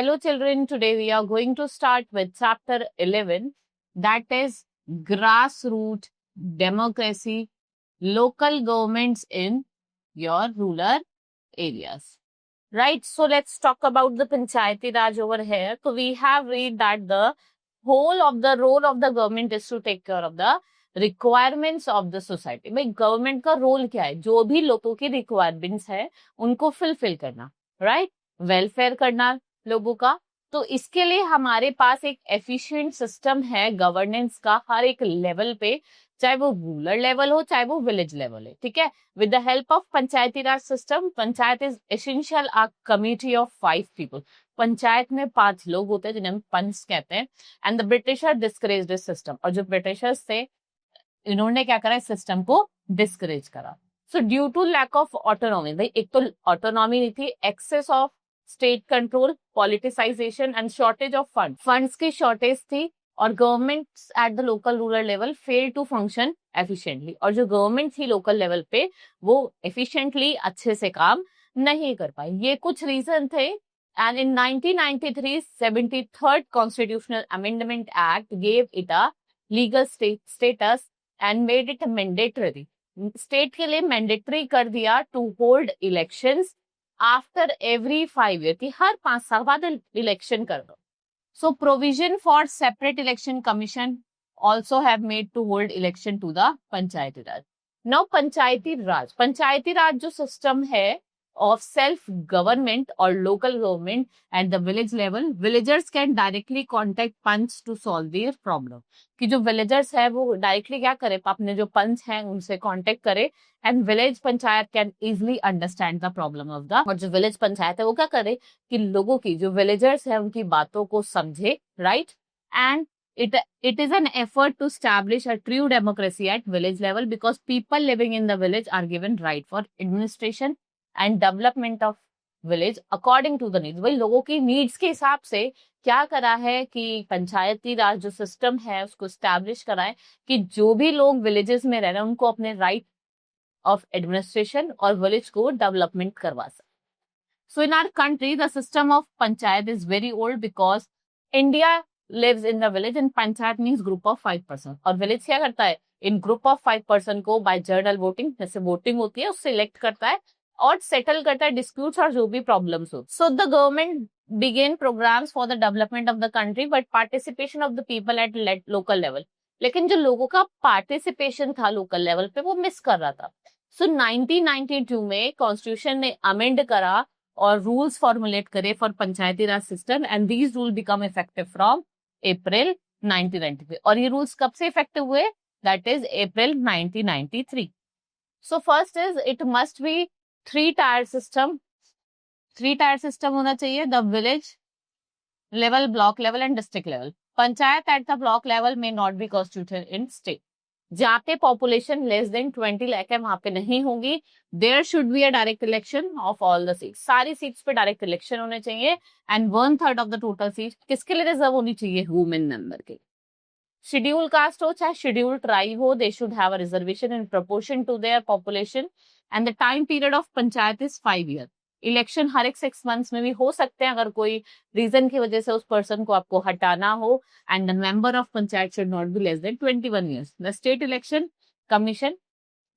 Hello children, today we are going to start with chapter 11, that is grassroots democracy, local governments in your rural areas. Right, so let's talk about the Panchayati Raj over here. So we have read that the whole of the role of the government is to take care of the requirements of the society. भाई government का role क्या है? जो भी लोगों की requirements है उनको फुलफिल करना, राइट, वेलफेयर करना लोगों का. तो इसके लिए हमारे पास एक एफिशिएंट सिस्टम है गवर्नेंस का हर एक लेवल पे, चाहे वो रूरल लेवल हो चाहे वो विलेज लेवल है. ठीक है, with the help of Panchayati Raj system, panchayat is essential a committee of 5 people. Panchayat में 5 लोग होते हैं जिन्हें हम पंच कहते हैं. And the britisher discourage this system, और जो ब्रिटिशर्स थे इन्होंने क्या करा, इस सिस्टम को डिस्करेज करा. So due to lack of autonomy, भाई एक तो ऑटोनॉमी नहीं थी, excess of state control, politicisation and shortage of funds की शॉर्टेज थी, और governments at the local rural level fail to function efficiently. और जो गवर्नमेंट थी लोकल लेवल पे वो एफिशिएंटली अच्छे से काम नहीं कर पाई. ये कुछ रीजन थे. And in 1993 73rd constitutional amendment act gave it a legal status and made it mandatory. State के लिए मैंडेटरी कर दिया to hold elections after every 5 year, की हर 5 साल बाद इलेक्शन कर दो. So provision for separate election commission also have made to hold election to the Panchayati Raj. Now Panchayati Raj जो system है of self government or local government at the village level, villagers can directly contact punch to solve their problem. कि जो villagers है वो directly क्या करे, अपने जो पंच हैं उनसे contact करे, and village panchayat can easily understand the problem of the, और जो village पंचायत है वो क्या करे कि लोगों की जो villagers है उनकी बातों को समझे, right, and it is an effort to establish a true democracy at village level because people living in the village are given right for administration and development of village according to the needs. भाई लोगों की needs के हिसाब से क्या करा है कि पंचायती राज जो सिस्टम है उसको स्टैब्लिश कराए कि जो भी लोग विलेजेस में रह रहे हैं उनको अपने राइट ऑफ एडमिनिस्ट्रेशन और विलेज को डेवलपमेंट करवा सके. So in our country the system of panchayat is very old because India lives in the village and panchayat means group of 5 person. और village क्या करता है, इन group of 5 person को by general voting, जैसे voting होती है उससे elect करता है और settle करता है disputes और जो भी problems हो. So the government began programs for the development of the country but participation of the people at local level. लेकिन जो लोगों का participation था local level पे वो miss कर रहा था. So 1992 में constitution ने amend करा और rules formulate करे for Panchayati Raj system and these rules become effective from अप्रैल 1993. और ये रूल्स कब से इफेक्टिव हुए, that is April 1993. So first is it must be 3 tier system. 3 tier system होना चाहिए, the village level, block level and district level. Panchayat at the block level में not be constituted in state. जहाँ पे population less than 20 lakh है वहां पे नहीं होंगी. There should be a direct election of all the seats. सारी सीट्स पे डायरेक्ट इलेक्शन होने चाहिए and 1/3 of the total seat किसके लिए रिजर्व होनी चाहिए, वुमेन मेंबर के. शेड्यूल कास्ट हो चाहे शेड्यूल ट्राइब हो, they should have a reservation in proportion to their population and the time period of panchayat is 5 year. Election हर एक 6 मंथ्स में भी हो सकते हैं अगर कोई रीजन की वजह से उस पर्सन को आपको हटाना हो. And the member of panchayat should not be less than 21 years. The state election commission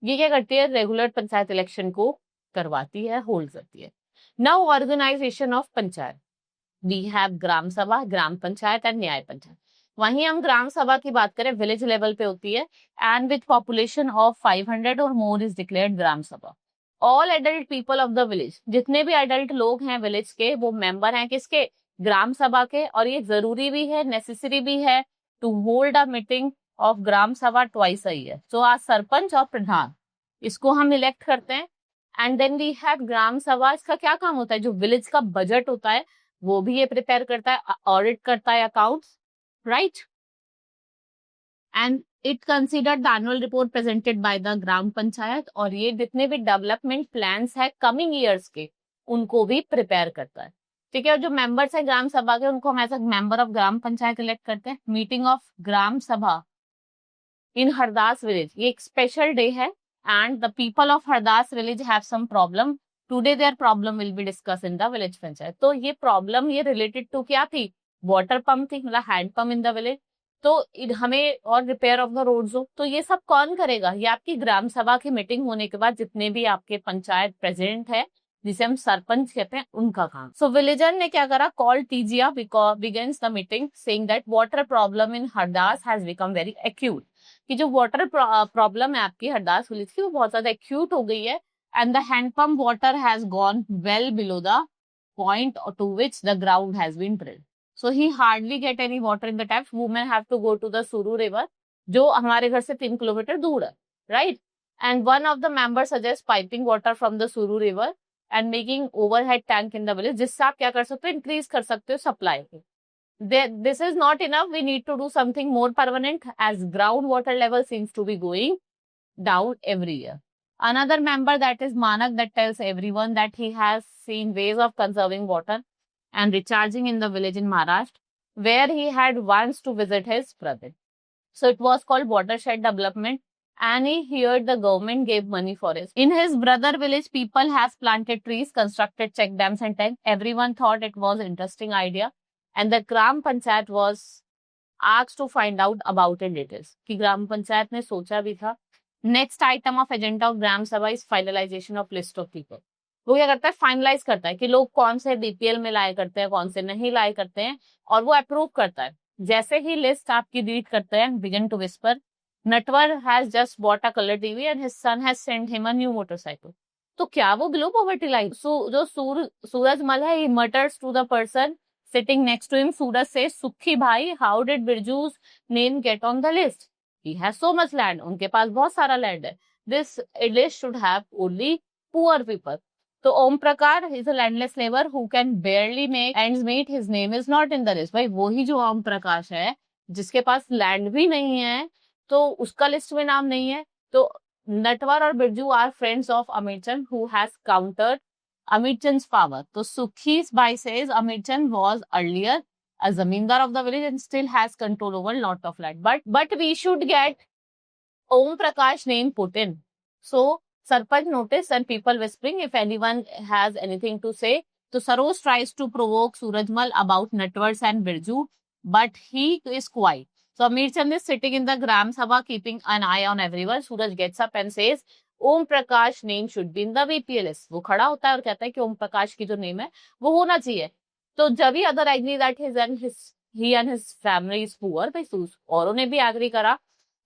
ये क्या करती है, रेगुलर पंचायत इलेक्शन को करवाती है, होल्ड करती है. Now organisation of panchayat, we have Gram Sabha, Gram panchayat and न्याय पंचायत. वहीं हम ग्राम सभा की बात करें विलेज लेवल पे होती है एंड विथ पॉपुलेशन ऑफ 500 और मोर इज डिक्लेयर्ड ग्राम सभा. All adult people of the village, जितने भी एडल्ट लोग हैं विलेज के वो मेंबर हैं किसके, ग्राम सभा के. और ये जरूरी भी है, नेसेसरी भी है to hold a meeting of Gram Sabha twice a year. तो आज सरपंच और प्रधान इसको हम इलेक्ट करते हैं. And then we have Gram सभा. इसका क्या काम होता है, जो विलेज का बजट होता है वो भी ये प्रिपेयर करता है, ऑडिट करता है accounts, right. And it consider the annual report presented by the Gram Panchayat. और ये जितने भी डेवलपमेंट प्लान्स है कमिंग ईयर्स के उनको भी प्रिपेयर करता है. ठीक है, और जो मेंबर्स है ग्राम सभा के उनको हम as a member of gram panchayat elect करते हैं. मीटिंग ऑफ ग्राम सभा इन हरदास विलेज, ये एक स्पेशल डे है and the people of Hardas village have some problem today their problem will be discuss in the village panchayat. तो ये प्रॉब्लम ये रिलेटेड टू क्या थी, वाटर पंप थी, मतलब hand pump in the village. तो हमें और रिपेयर ऑफ द रोड्स हो, तो ये सब कौन करेगा, ये आपकी ग्राम सभा की मीटिंग होने के बाद जितने भी आपके पंचायत प्रेसिडेंट है, जिसे हम सरपंच कहते हैं, उनका काम। सो विलेजर ने क्या करा, Kal Tijia begins the meeting saying that water problem in Hardas has become very acute, कि जो वाटर प्रॉब्लम है आपकी हरदास विलेज की, वो बहुत ज्यादा एक्यूट हो गई है। And the handpump water has gone well below the point to which the ground has been drilled. So he hardly get any water in the taps. Women have to go to the Suru river, जो हमारे घर से 3 kilometre दूर है, right? And one of the members suggests piping water from the Suru river and making overhead tank in the village, जिससे आप क्या कर सकते हो, increase कर सकते हो supply को. This is not enough. We need to do something more permanent as groundwater level seems to be going down every year. Another member, that is Manak, that tells everyone that he has seen ways of conserving water and recharging in the village in Maharashtra, where he had once to visit his brother. So it was called watershed development, and he heard the government gave money for it. In his brother village, people has planted trees, constructed check dams and tanks. Everyone thought it was interesting idea, and the Gram Panchayat was asked to find out about it details. कि ग्राम पंचायत ने सोचा भी था। Next item of agenda of Gram Sabha is finalisation of list of people. वो क्या करता है, finalise करता है कि लोग कौन से बीपीएल में लाए करते हैं, कौन से नहीं लाए करते हैं, और वो अप्रूव करता है। जैसे ही लिस्ट आपकी रीड करते हैं, begin to whisper, Natwar has just bought a colour TV and his son has sent him a new motorcycle. तो क्या वो बिलो पॉवर्टी लाइन? जो सूरजमल है, he mutters to the person sitting next to him. Suraj says, Sukhi bhai, how did Birju's name get on the list? He has so much land. उनके पास बहुत सारा land है. This list should have only poor people. तो Om Prakash is a landless labor who can barely make ends meet. His name is not in the list. भाई वही जो ओम प्रकाश है, जिसके पास land भी नहीं है, तो उसका लिस्ट में नाम नहीं है। तो नटवर और Birju are friends of Amit Chand who has countered Amit Chand's power. So Sukhi's by says Amit Chand was earlier a zamindar of the village and still has control over lot of land. But we should get Om Prakash name put in. So Sarpanch noticed and people whispering if anyone has anything to say. So Saroj tries to provoke Surajmal about Natwars and Birju, but he is quiet. So Amir Chand is sitting in the Gram Sabha keeping an eye on everyone. Suraj gets up and says, Om Prakash name should be in the BPLs. वो खड़ा होता है और कहता है कि ओम प्रकाश की जो नेम है वो होना चाहिए। तो जब ही other agree that he and his family is poor, भाई औरों ने भी एग्री करा।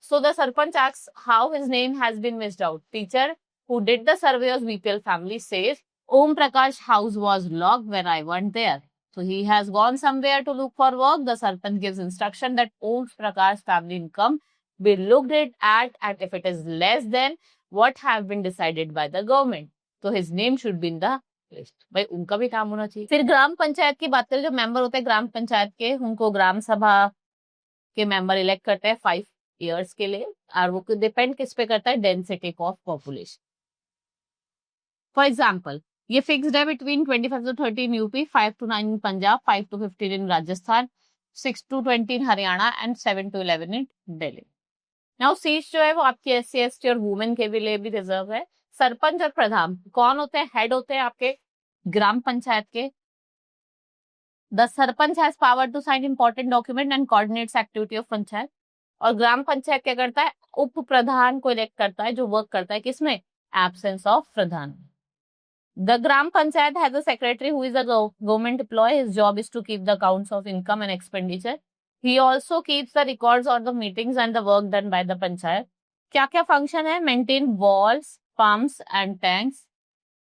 So the sarpanch asks how his name has been missed out. Teacher who did the survey of BPL family says Om Prakash house was locked when I went there, so he has gone somewhere to look for work. The sarpanch gives instruction that Om Prakash family income be looked at, and if it is less than what have been decided by the government, so his name should be in the list. भाई उनका भी काम होना चाहिए। फिर ग्राम पंचायत की बात करें, जो मेंबर होते हैं ग्राम पंचायत के, उनको ग्राम सभा के मेंबर इलेक्ट करते हैं 5 years के लिए, और वो डिपेंड किस पे करता है, density of population. For example, ये फिक्स्ड है between 25 to 30 in UP, 5 to 9 in Punjab, 5 to 15 in Rajasthan, 6 to 20 in Haryana and 7 to 11 in Delhi. Now seats जो है वो आपकी SC ST और वुमेन के लिए भी रिजर्व है। सरपंच और प्रधान कौन होते हैं? हेड होते हैं आपके ग्राम पंचायत के। The sarpanch has power to sign important document and coordinates activity of panchayat. और ग्राम पंचायत क्या करता है? उप प्रधान को इलेक्ट करता है, जो वर्क करता है किसमें? Absence of Pradhan. The Gram Panchayat has a secretary who is a government employee. His job is to keep the accounts of income and expenditure. He also keeps the records of the meetings and the work done by the Panchayat. क्या क्या function है? Maintain walls, pumps and tanks,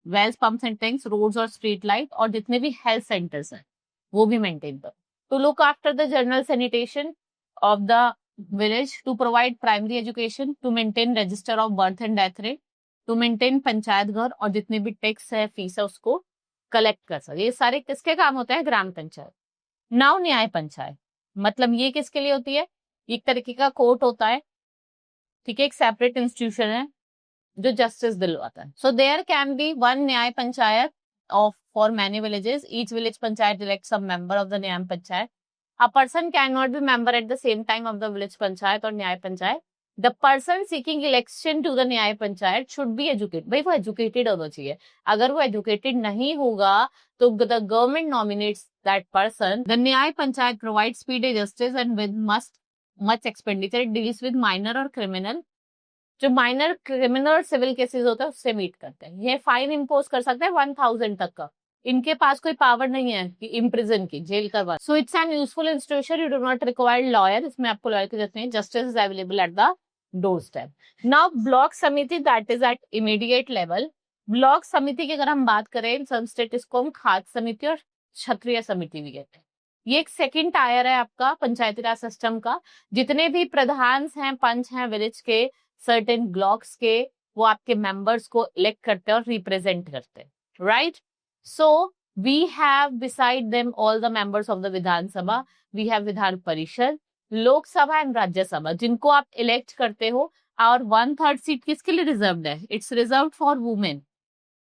wells, pumps and tanks, roads और street light, और जितने भी health centers हैं वो भी maintain कर। To look after the general sanitation of the village, to provide primary education, to maintain register of birth and death rate, to maintain panchayat घर, और जितने भी टैक्स है, फीस है, उसको कलेक्ट कर सके। ये सारे किसके काम होते हैं? ग्राम पंचायत। नाउ न्याय पंचायत, मतलब ये किसके लिए होती है? एक तरीके का कोर्ट होता है, ठीक है, एक सेपरेट इंस्टीट्यूशन है जो जस्टिस दिलवाता है। So there can be one Nyaya Panchayat of for many villages. Each village panchayat elects a member of the Nyaya Panchayat. A person can not be member at the same time of the village panchayat और Nyaya Panchayat. The person seeking election to the Nyaya Panchayat should be educated. भाई वो educated होना चाहिए, अगर वो educated नहीं होगा तो the government nominates that person. The Nyaya Panchayat provide speedy justice and with much expenditure, it deals with minor और क्रिमिनल, जो माइनर क्रिमिनल और सिविल केसेस होता है उससे मीट करते हैं। ये फाइन इम्पोज कर सकते हैं 1000 तक का, इनके पास कोई पावर नहीं है कि इम्प्रिजन की, जेल करवा। So it's an useful institution, you do not require lawyer, इसमें आपको लॉयर की जरूरत नहीं, justice is available at the door step. Now block Samiti that is at immediate level. Block Samiti की अगर हम बात करें, इन सम स्टेट इसको हम खाद्य समिति और क्षत्रिय समिति भी कहते हैं। ये एक सेकंड टायर है आपका पंचायती राज सिस्टम का। जितने भी प्रधान हैं, पंच हैं विलेज के, सर्टेन ब्लॉक्स के, वो आपके मेंबर्स को इलेक्ट करते हैं और रिप्रेजेंट करते हैं, right. So we have beside them all the members of the Vidhan Sabha, we have Vidhan Parishad, Lok Sabha and Rajya Sabha, जिनको आप इलेक्ट करते हो। और 1/3 सीट किसके लिए रिजर्व्ड है? It's reserved for women,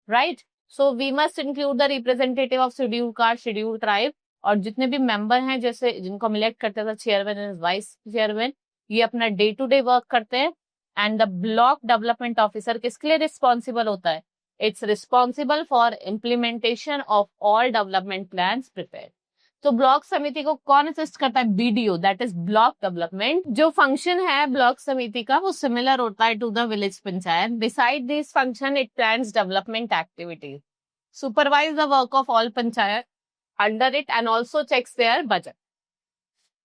right. So we must include the representative of scheduled caste, scheduled tribe, और जितने भी मेंबर हैं जैसे जिनको हम इलेक्ट करते थे, चेयरमैन एंड वाइस चेयरमैन, ये अपना डे टू डे वर्क करते हैं। And the block development officer किसके लिए रिस्पॉन्सिबल होता है? It's responsible for implementation of all development plans prepared. तो ब्लॉक समिति को कौन असिस्ट करता है? BDO, that is block development. जो फंक्शन है ब्लॉक समिति का वो सिमिलर होता है to the village panchayat. Beside this function it plans development activities, supervise the work of all panchayat under it and also checks their budget.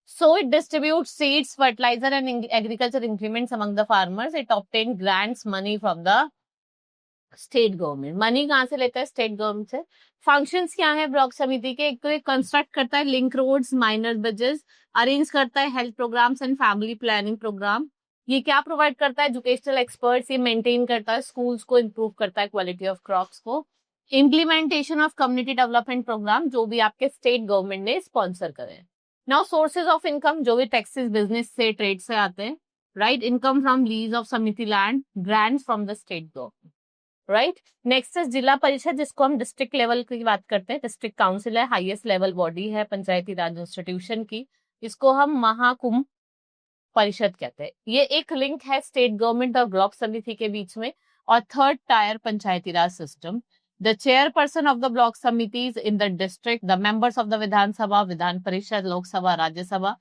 So it distributes seeds, fertilizer and agriculture implements among the farmers. It obtains grants money from the state government. Money कहाँ से लेता है? State government से। Functions क्या है block समिति के? एक तो ये कंस्ट्रक्ट करता है link roads, minor bridges, arrange करता है health programmes and family planning programme. ये क्या प्रोवाइड करता है? एजुकेशनल एक्सपर्ट्स, ये मेंटेन करता है स्कूल्स को, इंप्रूव करता है क्वालिटी ऑफ क्रॉप्स को। Implementation of community development programme, जो भी आपके स्टेट गवर्नमेंट ने स्पॉन्सर करे। नाउ सोर्सेज ऑफ इनकम, जो भी टैक्सेस बिजनेस से, ट्रेड से आते हैं, right. Income from lease of Samiti land, grants from the state government, right. Next is Zila Parishad, जिसको हम डिस्ट्रिक्ट लेवल की बात करते हैं। डिस्ट्रिक्ट काउंसिल है, हाईएस्ट लेवल बॉडी है पंचायती राज इंस्टीट्यूशन की, इसको हम महाकुंभ परिषद कहते हैं। ये एक लिंक है स्टेट गवर्नमेंट और ब्लॉक समिति के बीच में। और third tier Panchayati Raj system, the chairperson of the block committees in the district, the members of the Vidhan Sabha, Vidhan Parishad, Lok Sabha, Rajya Sabha,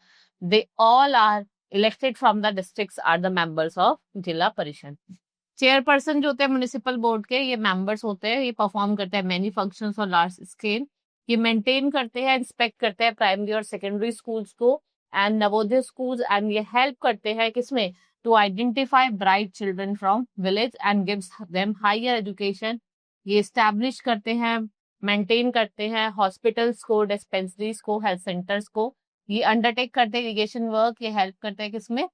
they all are elected from the districts, are the members of Jilla Parishad. Chairperson जो होते हैं municipal board के, ये members होते हैं, ये perform करते हैं many functions on large scale. ये मेंटेन करते हैं, इंस्पेक्ट करते हैं प्राइमरी और सेकेंडरी स्कूल्स को एंड नवोदय स्कूल्स, एंड ये हेल्प करते हैं किसमें? To identify bright children from village and gives them higher education. ये स्टैब्लिश करते हैं, मेंटेन करते हैं हॉस्पिटल्स को, डिस्पेंसरीज को, हेल्थ सेंटर्स को। ये अंडरटेक करते हैं इरिगेशन वर्क, ये हेल्प करते हैं किसमें?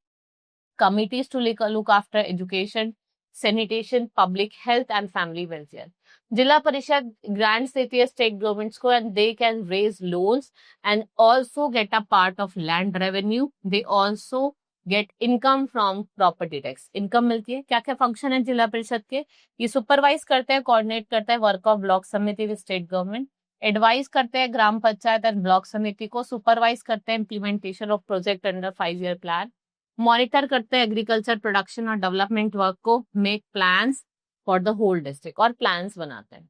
Committees to look after education, sanitation, public health and family welfare. Zila Parishad grants देती है स्टेट गवर्नमेंट्स को and they can raise loans and also get a part of land revenue. They also get income from property tax, income मिलती है। क्या क्या function है जिला परिषद के? ये सुपरवाइज करते हैं, कोऑर्डिनेट करता है वर्क ऑफ ब्लॉक समिति विद स्टेट गवर्नमेंट, एडवाइज करते हैं ग्राम पंचायत एंड ब्लॉक समिति को, सुपरवाइज करते हैं implementation of project under 5-year plan, monitor करते हैं एग्रीकल्चर प्रोडक्शन और डेवलपमेंट वर्क को, make plans for the whole district, और प्लान्स बनाते हैं।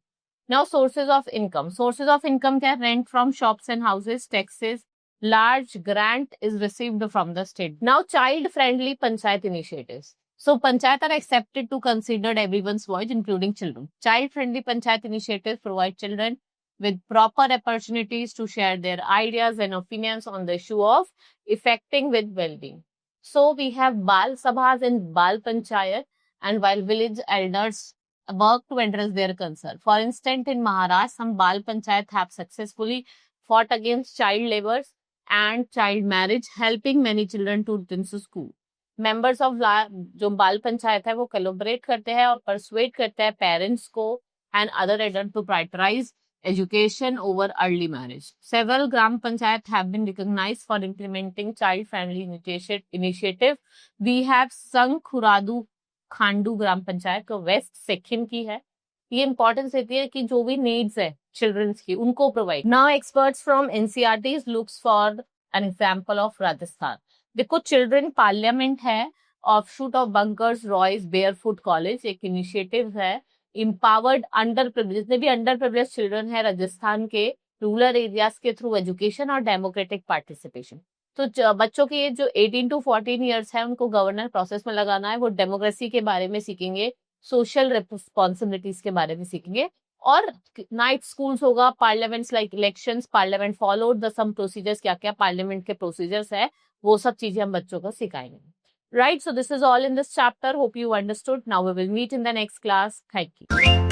Now sources of income, sources of income क्या है? Rent from shops and houses, taxes, large grant is received from the state. Now child friendly panchayat initiatives. So panchayat are accepted to consider everyone's voice including children. Child friendly panchayat initiatives provide children with proper opportunities to share their ideas and opinions on the issue of affecting with well-being. So we have Bal Sabhas and Bal Panchayat, and while village elders work to address their concern. For instance, in Maharashtra, some Bal Panchayat have successfully fought against child labor and child marriage, helping many children to return to school. Members of जो बाल पंचायत है वो collaborate करते हैं और persuade करते हैं parents को and other adults to prioritize education over early marriage. Several gram panchayat have been recognized for implementing child friendly initiative. We have Sang Khuradu Khandu ग्राम पंचायत को वेस्ट सिक्किम की है। ये इंपॉर्टेंस देती है कि जो भी नीड्स है चिल्ड्रंस की उनको provide. Now experts from NCERT looks for an example of Rajasthan. देखो चिल्ड्रन पार्लियामेंट है offshoot of Bunker's Roy's barefoot college, एक इनिशिएटिव है empowered अंडर प्रिविलेज, जितने भी अंडर प्रिविलेज चिल्ड्रन है राजस्थान के रूरल एरियाज के थ्रू एजुकेशन और डेमोक्रेटिक पार्टिसिपेशन। तो बच्चों के जो 18 to 14 ईयर्स है उनको गवर्नर प्रोसेस में लगाना है, वो डेमोक्रेसी के बारे में सीखेंगे, सोशल रिस्पॉन्सिबिलिटीज के बारे में सीखेंगे, और नाइट स्कूल्स होगा, parliaments like elections, parliament followed the some procedures, क्या क्या पार्लियामेंट के प्रोसीजर्स है वो सब चीजें हम बच्चों को सिखाएंगे। Right, so this is all in this chapter. Hope you understood. Now we will meet in the next class. Thank you.